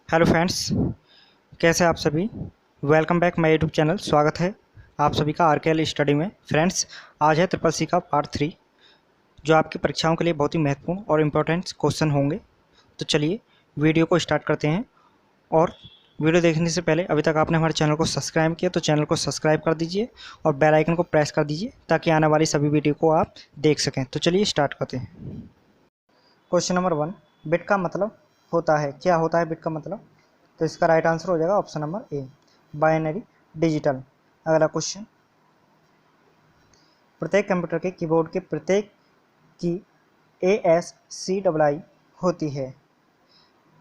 Hello friends, कैसे हैं आप सभी। Welcome back my YouTube channel. स्वागत है आप सभी का आरकेएल स्टडी में। फ्रेंड्स, आज है ट्रिपल सी का पार्ट 3 जो आपकी परीक्षाओं के लिए बहुत ही महत्वपूर्ण और इम्पोर्टेंट क्वेश्चन होंगे। तो चलिए वीडियो को स्टार्ट करते हैं। और वीडियो देखने से पहले अभी तक आपने हमारे चैनल को सब्सक्राइब किया तो चैनल को सब्सक्राइब कर दीजिए और बेल आइकन को प्रेस कर दीजिए ताकि आने वाली सभी वीडियो को आप देख सकें। तो चलिए स्टार्ट करते हैं। क्वेश्चन नंबर 1, बिट का मतलब होता है। क्या होता है बिट का मतलब? तो इसका राइट आंसर हो जाएगा ऑप्शन नंबर ए, बाइनरी डिजिटल। अगला क्वेश्चन, प्रत्येक कंप्यूटर के कीबोर्ड के प्रत्येक की ASCII होती है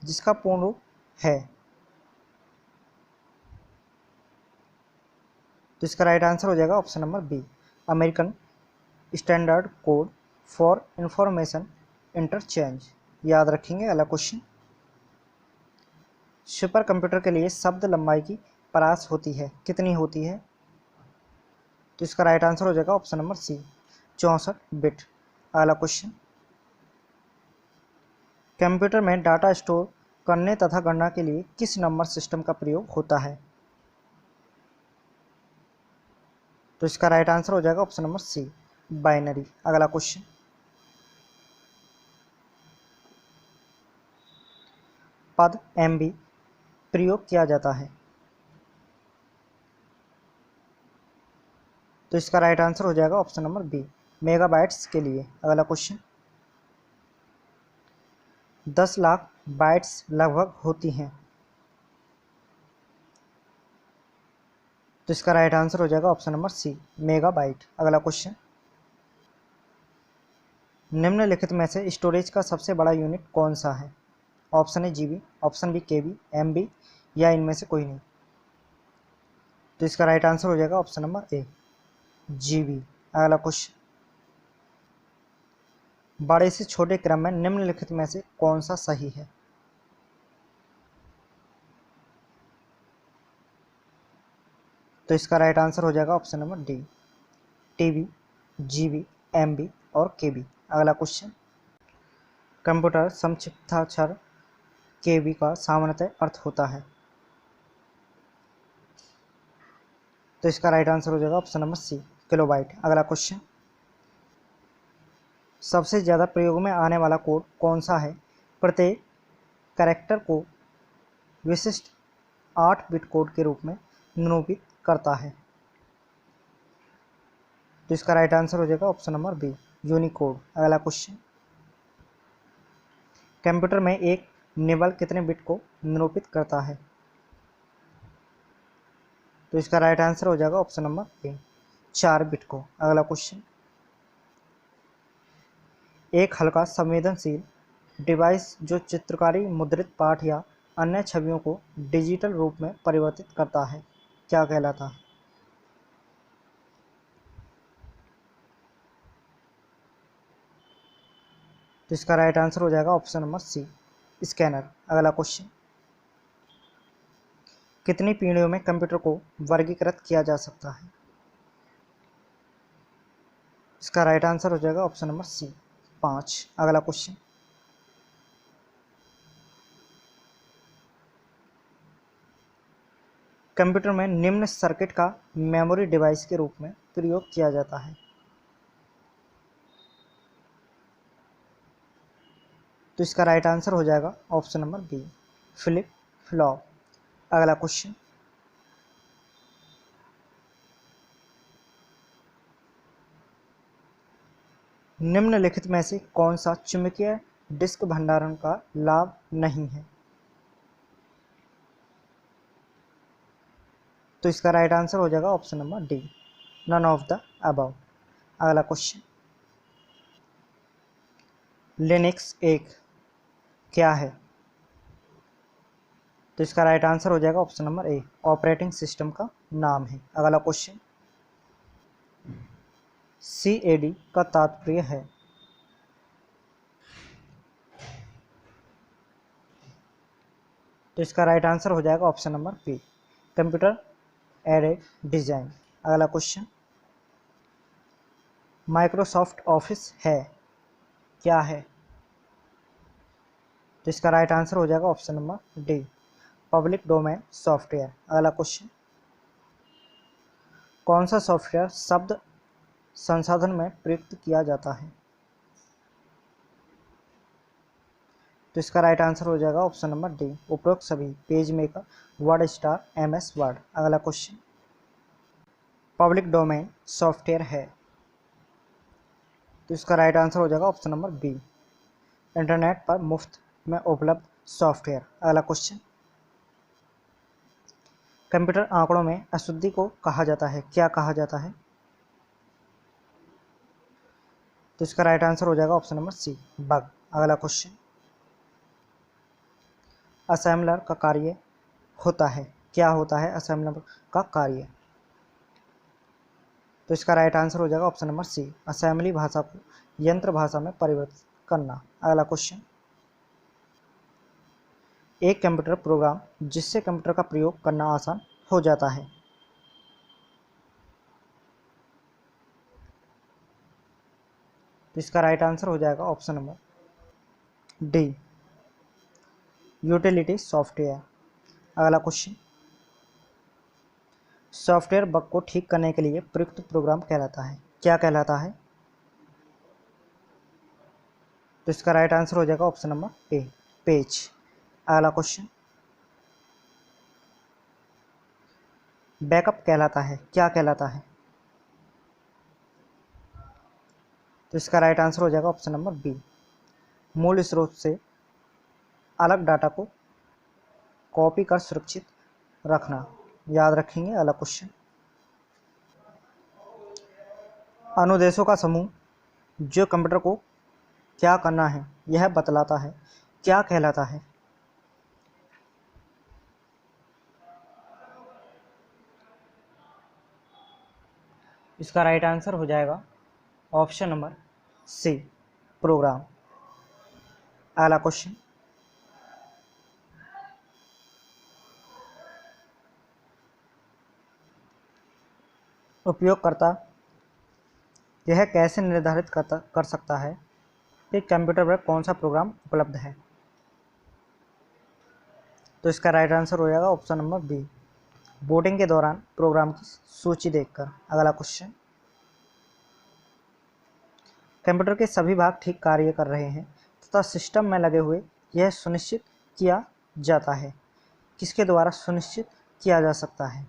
जिसका पूर्ण रूप है। तो इसका राइट आंसर हो जाएगा option number B, American standard code for information interchange. याद रखेंगे। अगला क्वेश्चन, सुपर कंप्यूटर के लिए शब्द लंबाई की परास होती है, कितनी होती है? तो इसका राइट आंसर हो जाएगा ऑप्शन नंबर सी, 64 बिट। अगला क्वेश्चन, कंप्यूटर में डाटा स्टोर करने तथा गणना के लिए किस नंबर सिस्टम का प्रयोग होता है? तो इसका राइट आंसर हो जाएगा ऑप्शन नंबर सी, बाइनरी। अगला क्वेश्चन, पद MB प्रयोग किया जाता है। तो इसका राइट आंसर हो जाएगा ऑप्शन नंबर बी, मेगाबाइट्स के लिए। अगला क्वेश्चन, 10 लाख बाइट्स लगभग होती हैं। तो इसका राइट आंसर हो जाएगा ऑप्शन नंबर सी, मेगाबाइट। अगला क्वेश्चन, निम्नलिखित में से स्टोरेज का सबसे बड़ा यूनिट कौन सा है? Option A GB, option B KB, MB या इनमें से कोई नहीं। तो इसका राइट आंसर हो जाएगा ऑप्शन नंबर ए, GB। अगला क्वेश्चन, बड़े से छोटे क्रम में निम्नलिखित में से कौन सा सही है? तो इसका राइट आंसर हो जाएगा option number D, TB, GB, MB और KB। अगला क्वेश्चन, कंप्यूटर संक्षिप्ताक्षर KB का सामान्यतः अर्थ होता है। तो इसका राइट आंसर हो जाएगा ऑप्शन नंबर सी, किलोबाइट। अगला क्वेश्चन, सबसे ज़्यादा प्रयोग में आने वाला कोड कौन सा है? प्रत्येक कैरेक्टर को विशिष्ट 8 बिट कोड के रूप में निरूपित करता है। तो इसका राइट आंसर हो जाएगा ऑप्शन नंबर बी, यूनिकोड। अगला क्वेश्चन, कंप्यूटर में एक निबल कितने बिट को निरूपित करता है? तो इसका राइट आंसर हो जाएगा ऑप्शन नंबर ए, 4 बिट को। अगला क्वेश्चन, एक हल्का संवेदनशील डिवाइस जो चित्रकारी, मुद्रित पाठ या अन्य छवियों को डिजिटल रूप में परिवर्तित करता है क्या कहलाता है? तो इसका राइट आंसर हो जाएगा ऑप्शन नंबर सी, स्कैनर। अगला क्वेश्चन, कितनी पीढ़ियों में कंप्यूटर को वर्गीकृत किया जा सकता है? इसका राइट आंसर हो जाएगा ऑप्शन नंबर सी, 5। अगला क्वेश्चन, कंप्यूटर में निम्न सर्किट का मेमोरी डिवाइस के रूप में प्रयोग किया जाता है। तो इसका राइट आंसर हो जाएगा option number B, flip flop. अगला क्वेश्चन, निम्नलिखित में से कौन सा चुंबकीय डिस्क भंडारण का लाभ नहीं है? तो इसका राइट आंसर हो जाएगा option number D, none of the above. अगला क्वेश्चन, लिनक्स एक क्या है? तो इसका राइट आंसर हो जाएगा option number A, operating system का नाम है। अगला क्वेश्चन, CAD का तात्पर्य है? तो इसका राइट आंसर हो जाएगा option number B, computer aided design. अगला क्वेश्चन, माइक्रोसॉफ्ट ऑफिस है क्या है? तो इसका राइट आंसर हो जाएगा option number D, public domain software. अगला क्वेश्चन, कौन सा सॉफ्टवेयर शब्द संसाधन में प्रयुक्त किया जाता है? तो इसका राइट आंसर हो जाएगा ऑप्शन नंबर डी, उपरोक्त सभी, page maker, word star, MS word. अगला क्वेश्चन, पब्लिक डोमेन सॉफ्टवेयर है, तो इसका राइट आंसर हो जाएगा ऑप्शन नंबर बी, इंटरनेट पर मुफ्त में उपलब्ध सॉफ्टवेयर। अगला क्वेश्चन, कंप्यूटर आंकड़ों में अशुद्धि को कहा जाता है, क्या कहा जाता है? तो इसका राइट आंसर हो जाएगा ऑप्शन नंबर सी, बग। अगला क्वेश्चन, असेंबलर का कार्य होता है, क्या होता है असेंबलर का कार्य? तो इसका राइट आंसर हो जाएगा ऑप्शन नंबर सी, असेंबली भाषा को यंत्र भाषा में परिवर्तित करना। अगला क्वेश्चन, एक कंप्यूटर प्रोग्राम जिससे कंप्यूटर का प्रयोग करना आसान हो जाता है। तो इसका राइट आंसर हो जाएगा option number D, utility software. अगला क्वेश्चन, सॉफ्टवेयर बग को ठीक करने के लिए प्रयुक्त प्रोग्राम कहलाता है, क्या कहलाता है? तो इसका राइट आंसर हो जाएगा ऑप्शन नंबर ए, पेज। अगला क्वेश्चन, बैकअप कहलाता है, क्या कहलाता है? तो इसका राइट आंसर हो जाएगा ऑप्शन नंबर बी, मूल स्रोत से अलग डाटा को कॉपी कर सुरक्षित रखना, याद रखेंगे। अगला क्वेश्चन, अनुदेशों का समूह जो कंप्यूटर को क्या करना है यह बतलाता है, क्या कहलाता है? इसका राइट आंसर हो जाएगा ऑप्शन नंबर सी, प्रोग्राम। अगला क्वेश्चन, उपयोगकर्ता यह कैसे निर्धारित कर सकता है कि कंप्यूटर पर कौन सा प्रोग्राम उपलब्ध है? तो इसका राइट आंसर हो जाएगा ऑप्शन नंबर बी, बोटिंग के दौरान प्रोग्राम की सूची देखकर। अगला क्वेश्चन, कंप्यूटर के सभी भाग ठीक कार्य कर रहे हैं तथा सिस्टम में लगे हुए यह सुनिश्चित किया जाता है, किसके द्वारा सुनिश्चित किया जा सकता है?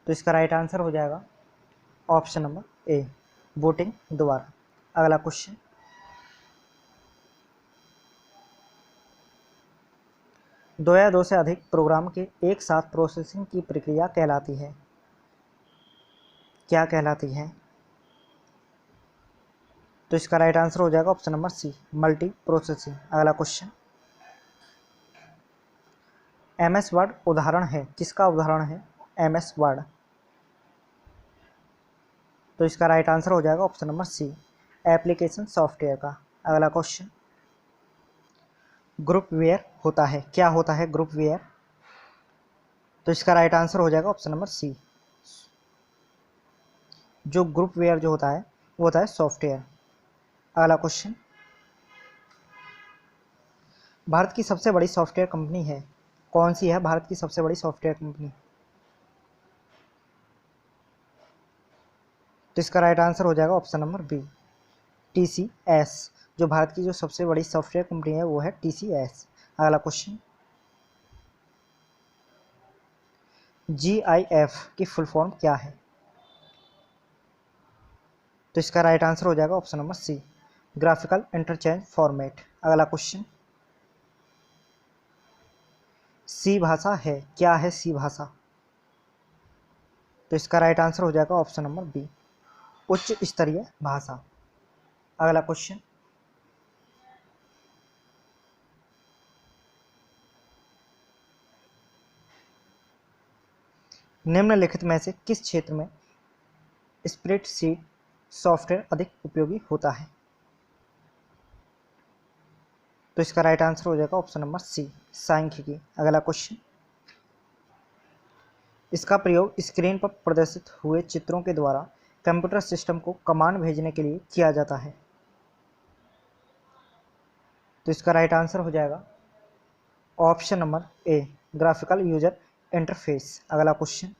तो इसका राइट आंसर हो जाएगा ऑप्शन नंबर ए, बोटिंग द्वारा। अगला क्वेश्चन, दो या दो से अधिक प्रोग्राम के एक साथ प्रोसेसिंग की प्रक्रिया कहलाती है, क्या कहलाती है? तो इसका राइट आंसर हो जाएगा option number C, multiprocessing. अगला क्वेश्चन, एमएस वर्ड उदाहरण है, किसका उदाहरण है एमएस वर्ड? तो इसका राइट आंसर हो जाएगा option number C, application software का। अगला क्वेश्चन, ग्रुपवेयर होता है, क्या होता है ग्रुपवेयर? तो इसका राइट आंसर हो जाएगा ऑप्शन नंबर सी, जो ग्रुपवेयर जो होता है वो होता है सॉफ्टवेयर। अगला क्वेश्चन, भारत की सबसे बड़ी सॉफ्टवेयर कंपनी है, कौन सी है भारत की सबसे बड़ी सॉफ्टवेयर कंपनी? तो इसका राइट आंसर हो जाएगा ऑप्शन नंबर बी, टीसीएस। जो भारत की जो सबसे बड़ी सॉफ्टवेयर कंपनी है वो है टीसीएस। अगला क्वेश्चन, जीआईएफ की फुल फॉर्म क्या है? तो इसका राइट आंसर हो जाएगा option number C, graphical interchange format. अगला क्वेश्चन, सी भाषा है, क्या है सी भाषा? तो इसका राइट आंसर हो जाएगा ऑप्शन नंबर बी, उच्च स्तरीय भाषा। अगला क्वेश्चन, निम्नलिखित में से किस क्षेत्र में स्प्रेडशीट सॉफ्टवेयर अधिक उपयोगी होता है? तो इसका राइट आंसर हो जाएगा ऑप्शन नंबर सी, सांख्यिकी। अगला क्वेश्चन, इसका प्रयोग स्क्रीन पर प्रदर्शित हुए चित्रों के द्वारा कंप्यूटर सिस्टम को कमांड भेजने के लिए किया जाता है। तो इसका राइट आंसर हो जाएगा ऑप्शन नंबर ए ग्राफिकल यूजर इंटरफेस। अगला क्वेश्चन,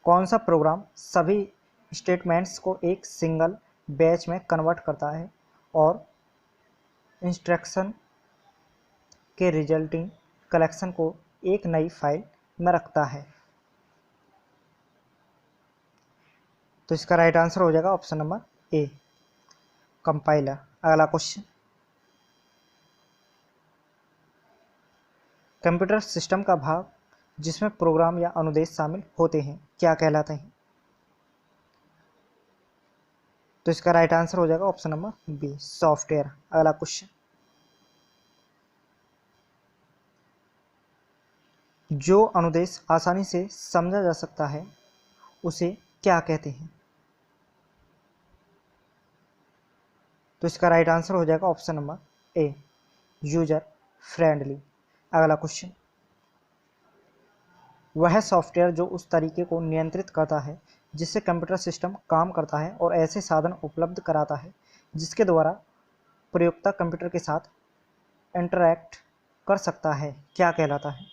कौन सा प्रोग्राम सभी स्टेटमेंट्स को एक सिंगल बैच में कन्वर्ट करता है और इंस्ट्रक्शन के रिजल्टिंग कलेक्शन को एक नई फाइल में रखता है? तो इसका राइट आंसर हो जाएगा ऑप्शन नंबर ए कंपाइलर। अगला क्वेश्चन, कंप्यूटर सिस्टम का भाग जिसमें प्रोग्राम या अनुदेश शामिल होते हैं क्या कहलाते हैं? तो इसका राइट आंसर हो जाएगा ऑप्शन नंबर बी सॉफ्टवेयर। अगला क्वेश्चन, जो अनुदेश आसानी से समझा जा सकता है उसे क्या कहते हैं? तो इसका राइट आंसर हो जाएगा option number a user friendly. अगला क्वेश्चन, वह सॉफ्टवेयर जो उस तरीके को नियंत्रित करता है जिससे कंप्यूटर सिस्टम काम करता है और ऐसे साधन उपलब्ध कराता है जिसके द्वारा प्रयोक्ता कंप्यूटर के साथ इंटरैक्ट कर सकता है क्या कहलाता है?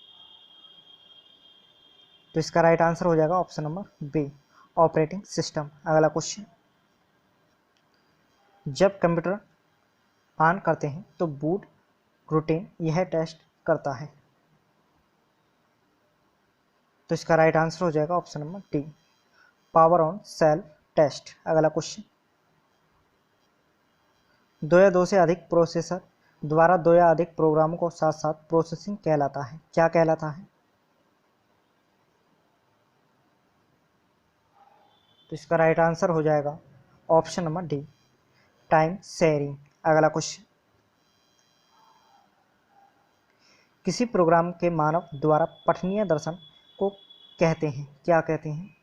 तो इसका राइट आंसर हो जाएगा option number B operating system. अगला क्वेश्चन, जब कंप्यूटर ऑन करते हैं तो बूट रूटीन यह टेस्ट करता है? तो इसका राइट आंसर हो जाएगा option number D power on self test. अगला क्वेश्चन, दो या दो से अधिक प्रोसेसर द्वारा दो या अधिक प्रोग्रामों को साथ साथ प्रोसेसिंग कहलाता है क्या कहलाता है? तो इसका राइट आंसर हो जाएगा option number D time sharing. अगला क्वेश्चन, किसी प्रोग्राम के मानव द्वारा पठनीय दर्शन को कहते हैं क्या कहते हैं?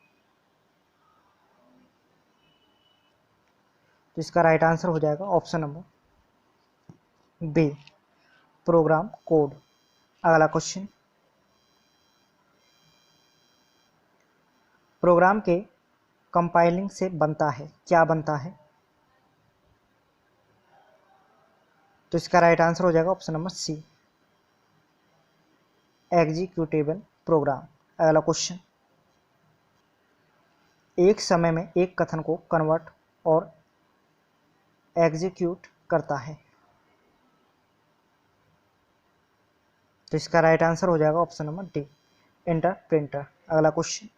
तो इसका राइट आंसर हो जाएगा option number B program code. अगला क्वेश्चन, प्रोग्राम के कंपाइलिंग से बनता है क्या बनता है? तो इसका राइट आंसर हो जाएगा option number C executable program. अगला क्वेश्चन, एक समय में एक कथन को कन्वर्ट और एग्जीक्यूट करता है? तो इसका राइट आंसर हो जाएगा ऑप्शन नंबर डी इंटरप्रेटर। अगला क्वेश्चन,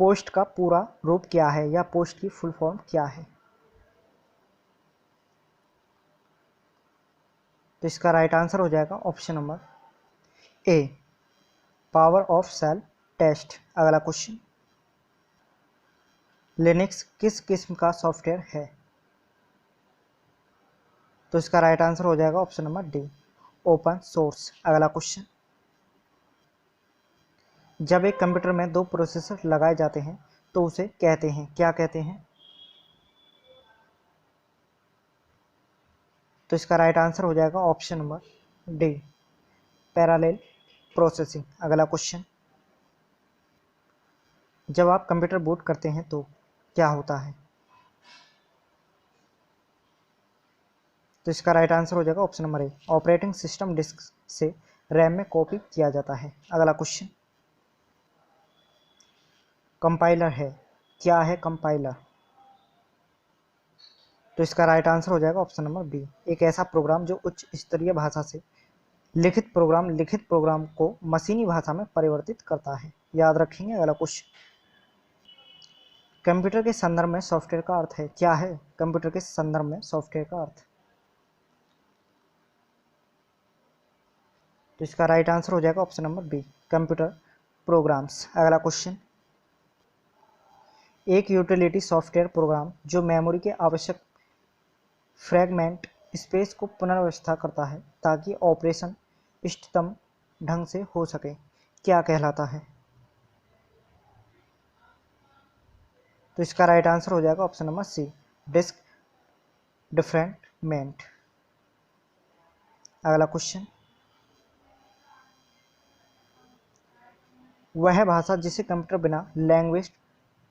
पोस्ट का पूरा रूप क्या है या पोस्ट की फुल फॉर्म क्या है? तो इसका राइट आंसर हो जाएगा option number A power off cell test. अगला क्वेश्चन, लिनक्स किस किस्म का सॉफ्टवेयर है? तो इसका राइट आंसर हो जाएगा option number D open source. अगला क्वेश्चन, जब एक कंप्यूटर में दो प्रोसेसर लगाए जाते हैं तो उसे कहते हैं क्या कहते हैं? तो इसका राइट आंसर हो जाएगा option number D parallel processing. अगला क्वेश्चन, जब आप कंप्यूटर बूट करते हैं तो क्या होता है? तो इसका राइट आंसर हो जाएगा option number A operating system disk से रैम में कॉपी किया जाता है। अगला क्वेश्चन, कंपाइलर है क्या है कंपाइलर? तो इसका राइट आंसर हो जाएगा ऑप्शन नंबर बी एक ऐसा प्रोग्राम जो उच्च स्तरीय भाषा से लिखित प्रोग्राम को मशीनी भाषा में परिवर्तित करता है। याद रखेंगे। अगला क्वेश्चन, कंप्यूटर के संदर्भ में सॉफ्टवेयर का अर्थ है क्या है कंप्यूटर के संदर्भ में सॉफ्टवेयर का अर्थ? तो इसका राइट आंसर हो जाएगा option number B computer programs. अगला क्वेश्चन, एक यूटिलिटी सॉफ्टवेयर प्रोग्राम जो मेमोरी के आवश्यक फ्रैगमेंट स्पेस को पुनर्व्यवस्था करता है ताकि ऑपरेशन इष्टतम ढंग से हो सके क्या कहलाता है? तो इसका राइट आंसर हो जाएगा ऑप्शन नंबर सी डिस्क डिफरेंटमेंट। अगला क्वेश्चन, वह भाषा जिसे कंप्यूटर बिना लैंग्वेज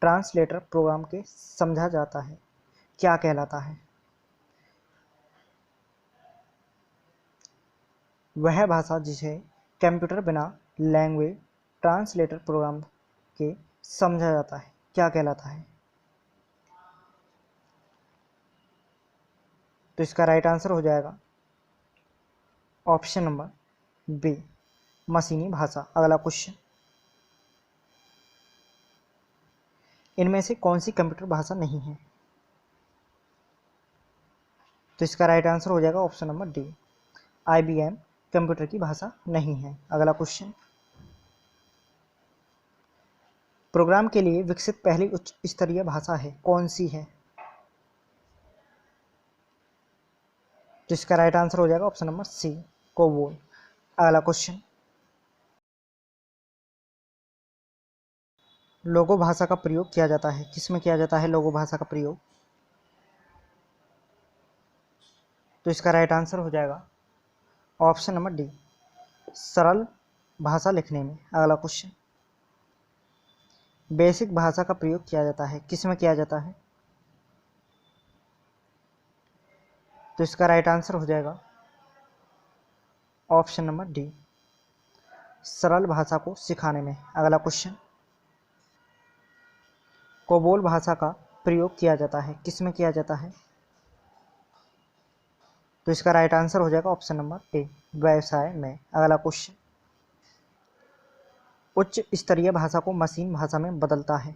ट्रांसलेटर प्रोग्राम के समझा जाता है क्या कहलाता है? वह भाषा जिसे कंप्यूटर बिना लैंग्वेज ट्रांसलेटर प्रोग्राम के समझा जाता है, क्या कहलाता है? तो इसका राइट आंसर हो जाएगा ऑप्शन नंबर बी, मशीनी भाषा। अगला क्वेश्चन, इनमें से कौन सी कंप्यूटर भाषा नहीं है? तो इसका राइट आंसर हो जाएगा option number D, IBM computer की भाषा नहीं है। अगला क्वेश्चन, प्रोग्राम के लिए विकसित पहली उच्च स्तरीय भाषा है, कौन सी है? तो इसका राइट आंसर हो जाएगा ऑप्शन नंबर सी, कोबोल। अगला क्वेश्चन, लोगो भाषा का प्रयोग किया जाता है, किसमें किया जाता है लोगो भाषा का प्रयोग? तो इसका राइट आंसर हो जाएगा ऑप्शन नंबर डी, सरल भाषा लिखने में। अगला क्वेश्चन, बेसिक भाषा का प्रयोग किया जाता है, किसमें किया जाता है? तो इसका राइट आंसर हो जाएगा ऑप्शन नंबर डी, सरल भाषा को सिखाने में। अगला क्वेश्चन, कोबोल भाषा का प्रयोग किया जाता है, किसमें किया जाता है? तो इसका राइट आंसर हो जाएगा ऑप्शन नंबर ए, व्यवसाय में। अगला क्वेश्चन, उच्च स्तरीय भाषा को मशीन भाषा में बदलता है।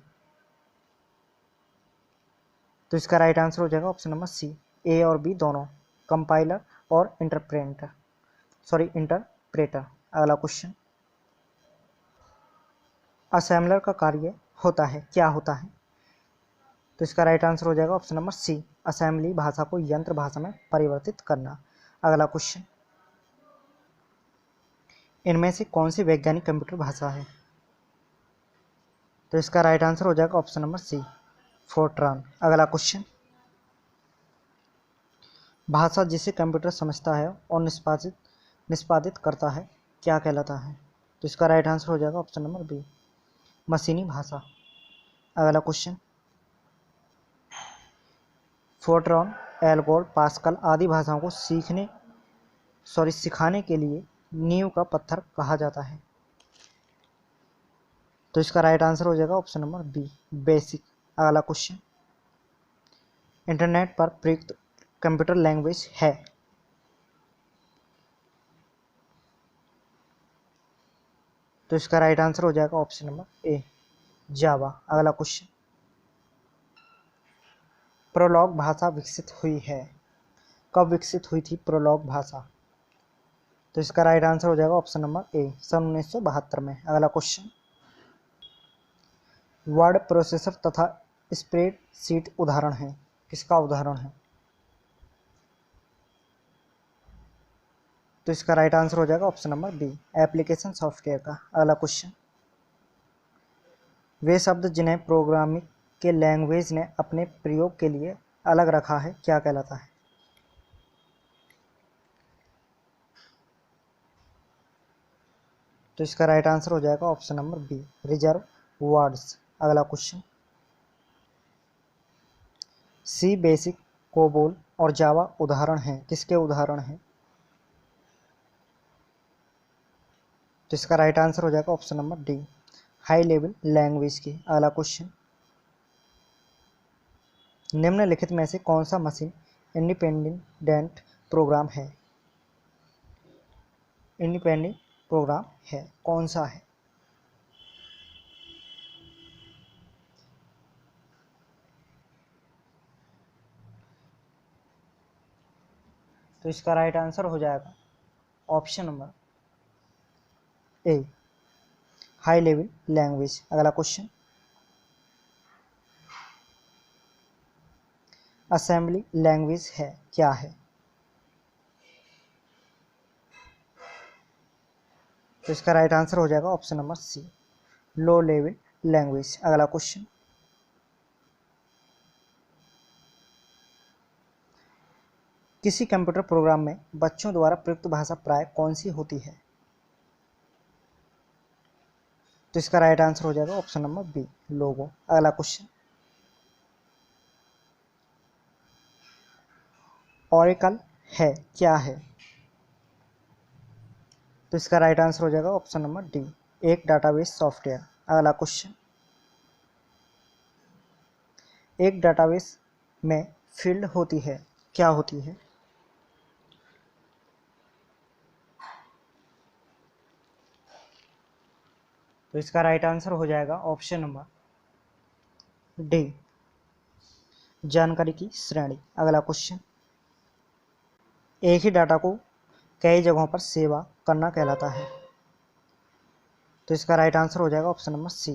तो इसका राइट आंसर हो जाएगा ऑप्शन नंबर सी, ए और बी दोनों, कंपाइलर और इंटरप्रेटर। अगला क्वेश्चन, असेंबलर का कार्य होता है, क्या होता है? तो इसका राइट आंसर हो जाएगा ऑप्शन नंबर सी, असेंबली भाषा को यंत्र भाषा में परिवर्तित करना। अगला क्वेश्चन, इनमें से कौन सी वैज्ञानिक कंप्यूटर भाषा है? तो इसका राइट आंसर हो जाएगा ऑप्शन नंबर सी, फोर्ट्रान। अगला क्वेश्चन, भाषा जिसे कंप्यूटर समझता है और निष्पादित करता है, क्या कहलाता है? तो इसका राइट आंसर हो जाएगा ऑप्शन नंबर बी, मशीनी भाषा। अगला क्वेश्चन, फोर्ट्रान, एल्गोल, पास्कल आदि भाषाओं को सिखाने के लिए नींव का पत्थर कहा जाता है। तो इसका राइट आंसर हो जाएगा ऑप्शन नंबर बी, बेसिक। अगला क्वेश्चन, इंटरनेट पर प्रयुक्त कंप्यूटर लैंग्वेज है। तो इसका राइट आंसर हो जाएगा ऑप्शन नंबर ए, जावा। अगला क्वेश्चन, प्रोलॉग भाषा विकसित हुई है, कब विकसित हुई थी प्रोलॉग भाषा? तो इसका राइट आंसर हो जाएगा ऑप्शन नंबर ए, सन 1972 में। अगला क्वेश्चन, वर्ड प्रोसेसर तथा स्प्रेडशीट उदाहरण है, किसका उदाहरण है? तो इसका राइट आंसर हो जाएगा option number B, application software का। अगला क्वेश्चन, वे शब्द जिन्हें प्रोग्रामिंग के लैंग्वेज ने अपने प्रयोग के लिए अलग रखा है, क्या कहलाता है? तो इसका राइट आंसर हो जाएगा option number B, reserve words. अगला क्वेश्चन, सी, बेसिक, कोबोल और जावा उदाहरण हैं, किसके उदाहरण हैं? तो इसका राइट आंसर हो जाएगा option number D, high level language की। अगला क्वेश्चन, निम्नलिखित में से कौन सा मशीन इंडिपेंडेंट प्रोग्राम है? इंडिपेंडेंट प्रोग्राम है, कौन सा है? तो इसका राइट आंसर हो जाएगा option number A, high level language. अगला क्वेश्चन, असेंबली लैंग्वेज है, क्या है? तो इसका राइट आंसर हो जाएगा option number C, low level language. अगला क्वेश्चन, किसी कंप्यूटर प्रोग्राम में बच्चों द्वारा प्रयुक्त भाषा प्राय कौन सी होती है? तो इसका राइट आंसर हो जाएगा ऑप्शन नंबर बी, लोगो। अगला क्वेश्चन, ओरेकल है, क्या है? तो इसका राइट आंसर हो जाएगा ऑप्शन नंबर डी, एक डाटाबेस सॉफ्टवेयर। अगला क्वेश्चन, एक डाटाबेस में फील्ड होती है, क्या होती है? तो इसका राइट आंसर हो जाएगा ऑप्शन नंबर डी, जानकारी की श्रेणी। अगला क्वेश्चन, एक ही डाटा को कई जगहों पर सेवा करना कहलाता है। तो इसका राइट आंसर हो जाएगा ऑप्शन नंबर सी,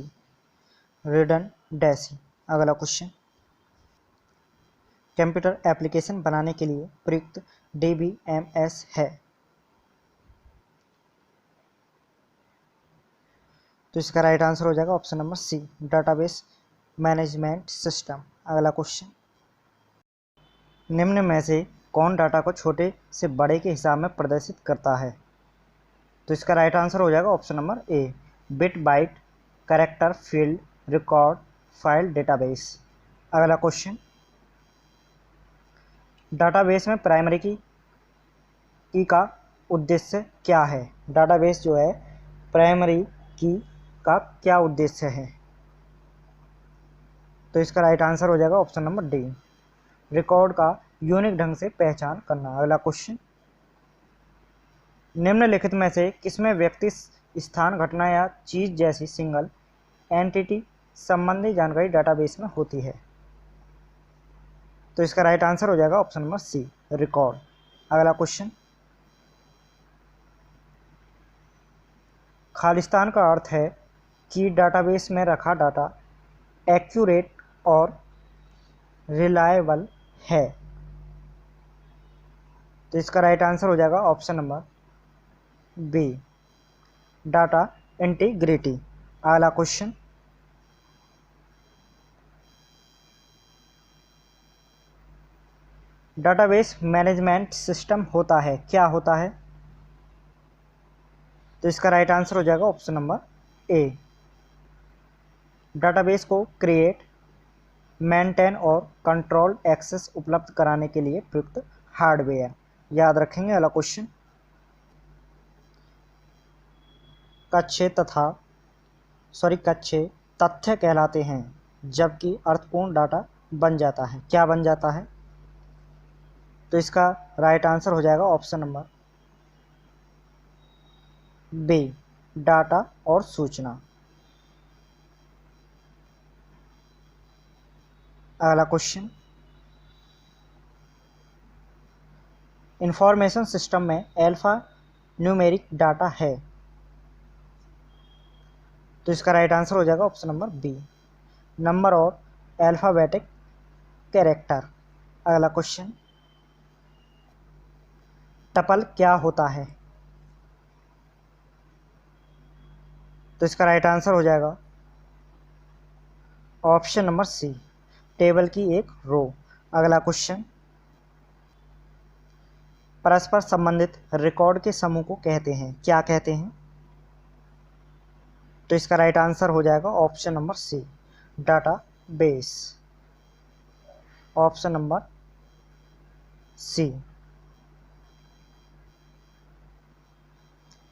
रिडंडेंसी। अगला क्वेश्चन, कंप्यूटर एप्लीकेशन बनाने के लिए प्रयुक्त डीबीएमएस है। तो इसका राइट आंसर हो जाएगा option number C, database management system. अगला क्वेश्चन, निम्न में से कौन डाटा को छोटे से बड़े के हिसाब में प्रदर्शित करता है? तो इसका राइट आंसर हो जाएगा option number A, bit byte character field record file database. अगला क्वेश्चन, डाटाबेस में प्राइमरी की का उद्देश्य क्या है? डाटाबेस जो है प्राइमरी की का क्या उद्देश्य है? तो इसका राइट आंसर हो जाएगा ऑप्शन नंबर डी, रिकॉर्ड का यूनिक ढंग से पहचान करना। अगला क्वेश्चन, निम्नलिखित में से किसमें व्यक्ति, स्थान, घटना या चीज जैसी सिंगल एंटिटी संबंधी जानकारी डाटाबेस में होती है? तो इसका राइट आंसर हो जाएगा ऑप्शन नंबर सी, रिकॉर्ड। अगला क्वेश्चन, खालिस्तान का अर्थ है कि डाटाबेस में रखा डाटा एक्यूरेट और रिलायबल है। तो इसका राइट आंसर हो जाएगा option number B, data integrity. अगला क्वेश्चन, डाटाबेस मैनेजमेंट सिस्टम होता है, क्या होता है? तो इसका राइट आंसर हो जाएगा ऑप्शन नंबर ए, डाटाबेस को क्रिएट, मेंटेन और कंट्रोल एक्सेस उपलब्ध कराने के लिए प्रयुक्त हार्डवेयर। याद रखेंगे। अगला क्वेश्चन, कच्चे तथ्य कहलाते हैं जबकि अर्थपूर्ण डाटा बन जाता है, क्या बन जाता है? तो इसका राइट आंसर हो जाएगा ऑप्शन नंबर बी, डाटा और सूचना। अगला क्वेश्चन, इंफॉर्मेशन सिस्टम में अल्फा न्यूमेरिक डाटा है। तो इसका राइट आंसर हो जाएगा ऑप्शन नंबर बी, नंबर और अल्फाबेटिक कैरेक्टर। अगला क्वेश्चन, टपल क्या होता है? तो इसका राइट आंसर हो जाएगा ऑप्शन नंबर सी, टेबल की एक रो। अगला क्वेश्चन, परस्पर संबंधित रिकॉर्ड के समूह को कहते हैं, क्या कहते हैं? तो इसका राइट आंसर हो जाएगा option number C, database. Option number C,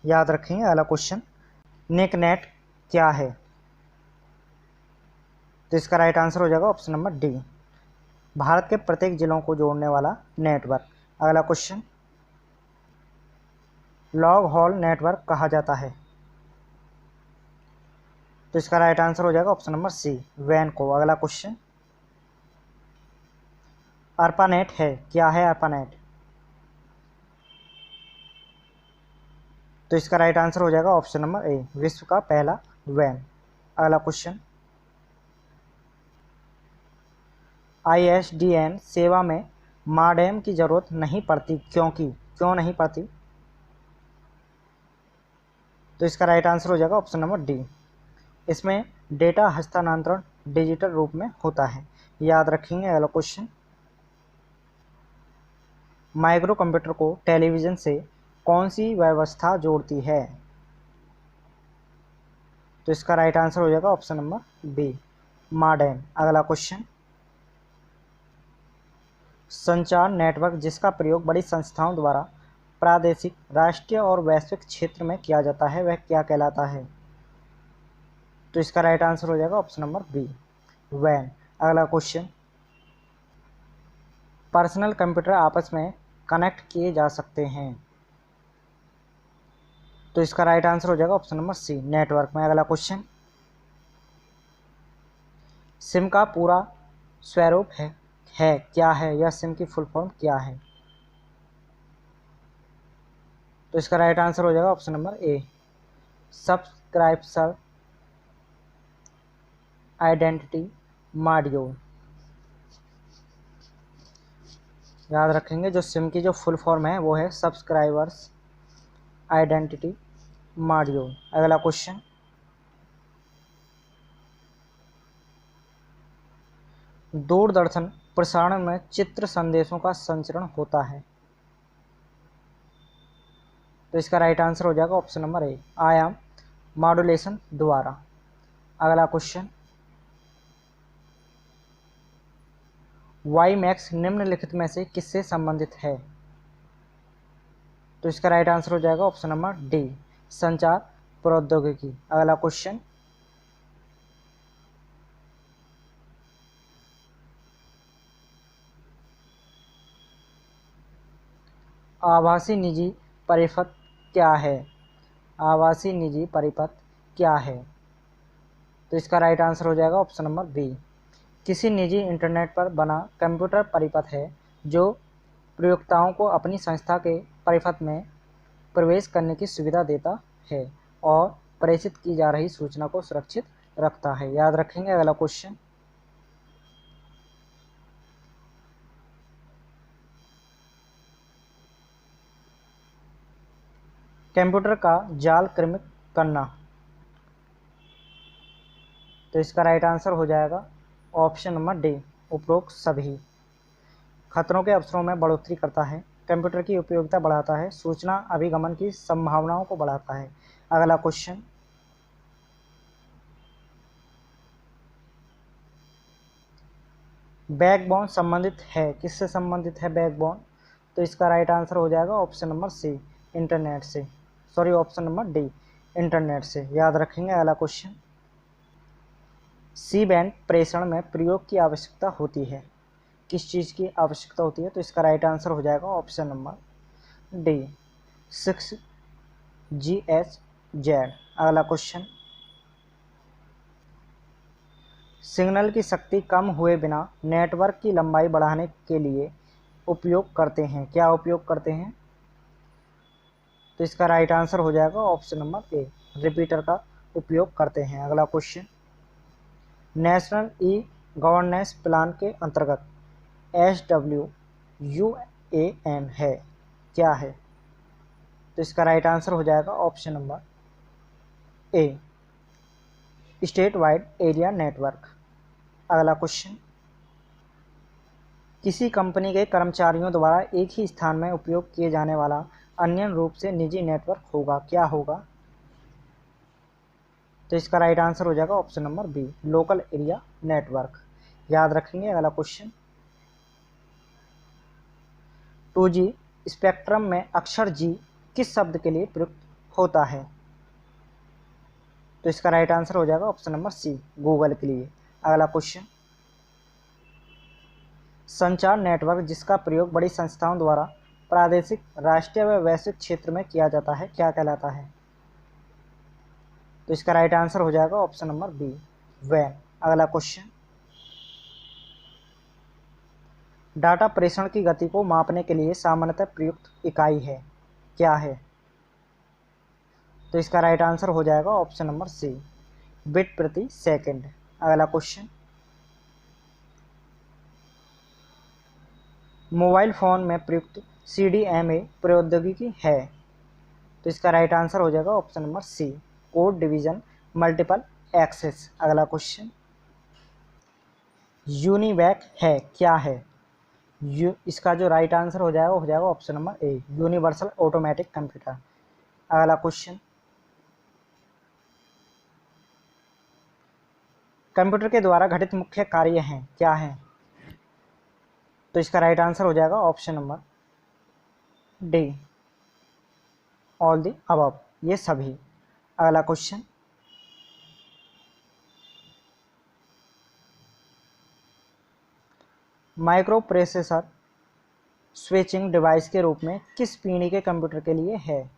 याद रखेंगे। अगला क्वेश्चन, नेकनेट क्या है? तो इसका राइट आंसर हो जाएगा ऑप्शन नंबर डी, भारत के प्रत्येक जिलों को जोड़ने वाला नेटवर्क। अगला क्वेश्चन, लॉन्ग हॉल नेटवर्क कहा जाता है। तो इसका राइट आंसर हो जाएगा ऑप्शन नंबर सी, वैन को। अगला क्वेश्चन, अर्पानेट है, क्या है अर्पानेट? तो इसका राइट आंसर हो जाएगा ऑप्शन नंबर ए, विश्व का पहला वैन। अगला क्वेश्चन, ISDN सेवा में मॉडेम की जरूरत नहीं पड़ती, क्यों नहीं पड़ती? तो इसका राइट आंसर हो जाएगा ऑप्शन नंबर डी, इसमें डेटा हस्तांतरण डिजिटल रूप में होता है। याद रखेंगे। अगला क्वेश्चन, माइक्रो कंप्यूटर को टेलीविज़न से कौन सी व्यवस्था जोड़ती है? तो इसका राइट आंसर हो जाएगा ऑप्शन नंबर बी, मॉडेम। अगला क्वेश्चन, संचार नेटवर्क जिसका प्रयोग बड़ी संस्थाओं द्वारा प्रादेशिक, राष्ट्रीय और वैश्विक क्षेत्र में किया जाता है वह क्या कहलाता है? तो इसका राइट आंसर हो जाएगा ऑप्शन नंबर बी, वैन। अगला क्वेश्चन, पर्सनल कंप्यूटर आपस में कनेक्ट किए जा सकते हैं। तो इसका राइट आंसर हो जाएगा ऑप्शन नंबर सी, नेटवर्क में। अगला क्वेश्चन, सिम का पूरा स्वरूप है क्या है, या सिम की फुल फॉर्म क्या है? तो इसका राइट आंसर हो जाएगा ऑप्शन नंबर ए, सब्सक्राइबर आइडेंटिटी मॉड्यूल। याद रखेंगे, जो सिम की जो फुल फॉर्म है वो है सब्सक्राइबर्स आइडेंटिटी मॉड्यूल। अगला क्वेश्चन, दूरदर्शन प्रसारण में चित्र संदेशों का संचरण होता है। तो इसका राइट आंसर हो जाएगा ऑप्शन नंबर ए, आयाम मॉड्यूलेशन द्वारा। अगला क्वेश्चन, वाईमैक्स निम्नलिखित में से किससे संबंधित है? तो इसका राइट आंसर हो जाएगा ऑप्शन नंबर डी, संचार प्रौद्योगिकी। अगला क्वेश्चन, आभासी निजी परिपथ क्या है? आभासी निजी परिपथ क्या है? तो इसका राइट आंसर हो जाएगा ऑप्शन नंबर बी, किसी निजी इंटरनेट पर बना कंप्यूटर परिपथ है जो प्रयोक्ताओं को अपनी संस्था के परिपथ में प्रवेश करने की सुविधा देता है और प्रेषित की जा रही सूचना को सुरक्षित रखता है। याद रखेंगे। अगला क्वेश्चन, कंप्यूटर का जाल क्रमिक करना। तो इसका राइट आंसर हो जाएगा ऑप्शन नंबर डी, उपरोक्त सभी। खतरों के अवसरों में बढ़ोतरी करता है, कंप्यूटर की उपयोगिता बढ़ाता है, सूचना अभिगमन की संभावनाओं को बढ़ाता है। अगला क्वेश्चन, बैकबोन संबंधित है, किससे संबंधित है बैकबोन? तो इसका राइट आंसर हो जाएगा ऑप्शन नंबर सी, इंटरनेट से। Sorry, option number D, internet से। याद रखेंगे। अगला क्वेश्चन, सी बैंड प्रेषण में प्रयोग की आवश्यकता होती है, किस चीज़ की आवश्यकता होती है? तो इसका राइट आंसर हो जाएगा ऑप्शन नंबर डी, 6GHz। अगला क्वेश्चन, सिग्नल की शक्ति कम हुए बिना नेटवर्क की लंबाई बढ़ाने के लिए उपयोग करते हैं, क्या उपयोग करते हैं? तो इसका राइट आंसर हो जाएगा ऑप्शन नंबर ए, रिपीटर का उपयोग करते हैं। अगला question, national e governance plan के अंतर्गत SWUAN है, क्या है? तो इसका राइट आंसर हो जाएगा ऑप्शन नंबर ए, स्टेट वाइड एरिया नेटवर्क। अगला क्वेश्चन, किसी कंपनी के कर्मचारियों द्वारा एक ही स्थान में उपयोग किए जाने वाला अन्य रूप से निजी नेटवर्क होगा, क्या होगा? तो इसका राइट आंसर हो जाएगा option number B, local area network. याद रखेंगे। अगला क्वेश्चन, 2G स्पेक्ट्रम में अक्षर G किस शब्द के लिए प्रयुक्त होता है? तो इसका राइट आंसर हो जाएगा ऑप्शन नंबर सी, गूगल के लिए। अगला क्वेश्चन, संचार नेटवर्क जिसका प्रयोग बड़ी संस्थाओं द्वारा प्रादेशिक, राष्ट्रीय व वैश्विक क्षेत्र में किया जाता है क्या कहलाता है? तो इसका राइट आंसर हो जाएगा ऑप्शन नंबर बी, वैन। अगला क्वेश्चन, डाटा प्रेषण की गति को मापने के लिए सामान्यतः प्रयुक्त इकाई है, क्या है? तो इसका राइट आंसर हो जाएगा ऑप्शन नंबर सी, बिट प्रति सेकंड। अगला क्वेश्चन, मोबाइल फ़ोन में प्रयुक्त CDMA प्रौद्योगिकी है, तो इसका राइट आंसर हो जाएगा option number C, code division multiple access. अगला क्वेश्चन, यूनिवैक है, क्या है? इसका जो राइट आंसर हो जाएगा वो हो जाएगा ऑप्शन नंबर ए, यूनिवर्सल ऑटोमेटिक कंप्यूटर। अगला क्वेश्चन, कंप्यूटर के द्वारा घटित मुख्य कार्य हैं, क्या हैं? तो इसका राइट आंसर हो जाएगा option number D, all the above, ये सभी। अगला question, micro processor switching device के रूप में किस पीढ़ी के कंप्यूटर के लिए है?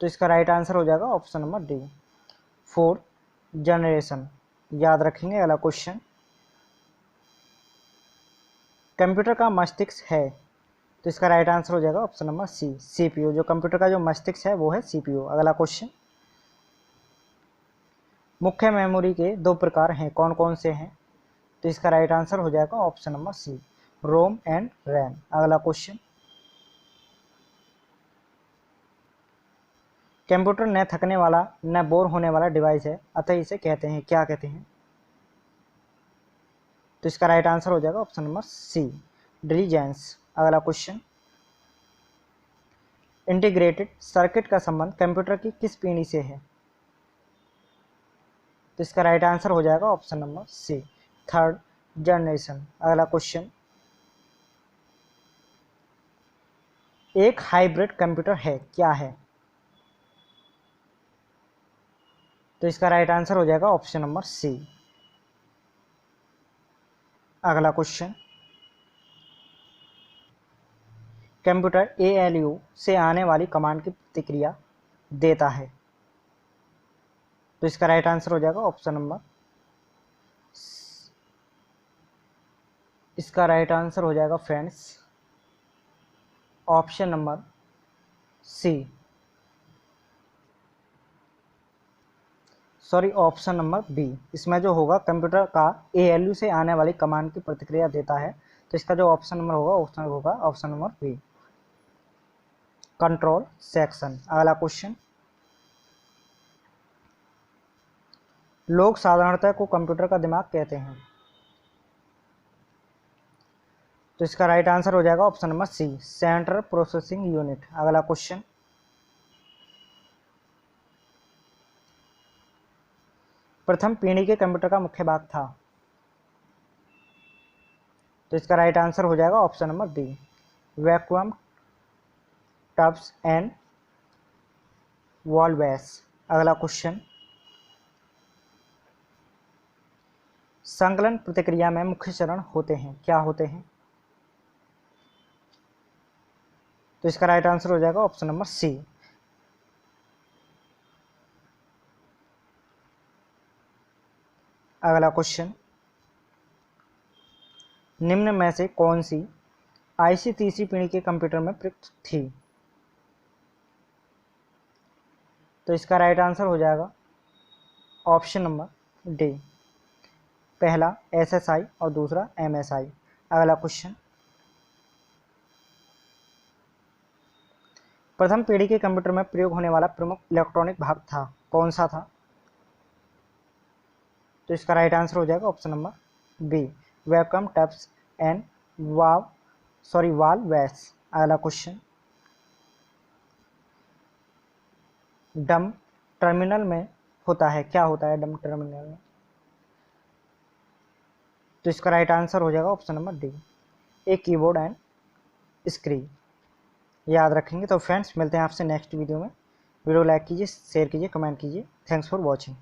तो इसका राइट आंसर हो जाएगा option number D, 4th generation. याद रखेंगे। अगला क्वेश्चन, कंप्यूटर का मस्तिष्क है? तो इसका राइट आंसर हो जाएगा ऑप्शन नंबर सी, सीपीयू। जो कंप्यूटर का जो मस्तिष्क है वो है सीपीयू। अगला क्वेश्चन, मुख्य मेमोरी के दो प्रकार हैं, कौन कौन से हैं? तो इसका राइट आंसर हो जाएगा option number C, ROM and RAM. अगला क्वेश्चन, कंप्यूटर न थकने वाला न बोर होने वाला डिवाइस है, अतः इसे कहते हैं, क्या कहते हैं? तो इसका राइट आंसर हो जाएगा ऑप्शन नंबर सी, डिलीजेंस। अगला क्वेश्चन, इंटीग्रेटेड सर्किट का संबंध कंप्यूटर की किस पीढ़ी से है? तो इसका राइट आंसर हो जाएगा option number C, 3rd generation. अगला क्वेश्चन, एक हाइब्रिड कंप्यूटर है, क्या है? तो इसका राइट आंसर हो जाएगा ऑप्शन नंबर सी। अगला क्वेश्चन, कंप्यूटर ALU से आने वाली कमांड की प्रतिक्रिया देता है। तो इसका राइट आंसर हो जाएगा ऑप्शन नंबर, इसका राइट आंसर हो जाएगा friends option number C, sorry option number B. इसमें जो होगा कंप्यूटर का ALU से आने वाली कमांड की प्रतिक्रिया देता है, तो इसका जो ऑप्शन नंबर होगा option number B, control section. अगला क्वेश्चन, लोग साधारणतः को कंप्यूटर का दिमाग कहते हैं। तो इसका राइट आंसर हो जाएगा option number C, central processing unit. अगला क्वेश्चन, प्रथम पीढ़ी के कंप्यूटर का मुख्य भाग था। तो इसका राइट आंसर हो जाएगा option number D, vacuum tubs and valves. अगला क्वेश्चन, संकलन प्रतिक्रिया में मुख्य चरण होते हैं, क्या होते हैं? तो इसका राइट आंसर हो जाएगा ऑप्शन नंबर सी। अगला क्वेश्चन, निम्न में से कौन सी IC तीसरी पीढ़ी के कंप्यूटर में प्रयुक्त थी? तो इसका राइट आंसर हो जाएगा ऑप्शन नंबर डी, पहला SSI और दूसरा MSI। अगला क्वेश्चन, प्रथम पीढ़ी के कंप्यूटर में प्रयोग होने वाला प्रमुख इलेक्ट्रॉनिक भाग था, कौन सा था? तो इसका राइट आंसर हो जाएगा option number B, vacuum tubs and valves. अगला क्वेश्चन, डम टर्मिनल में होता है, क्या होता है डम टर्मिनल में? तो इसका राइट आंसर हो जाएगा option number D, a keyboard and screen. याद रखेंगे। तो फ्रेंड्स, मिलते हैं आपसे नेक्स्ट वीडियो में। वीडियो लाइक कीजिए, शेयर कीजिए, कमेंट कीजिए। Thanks for watching.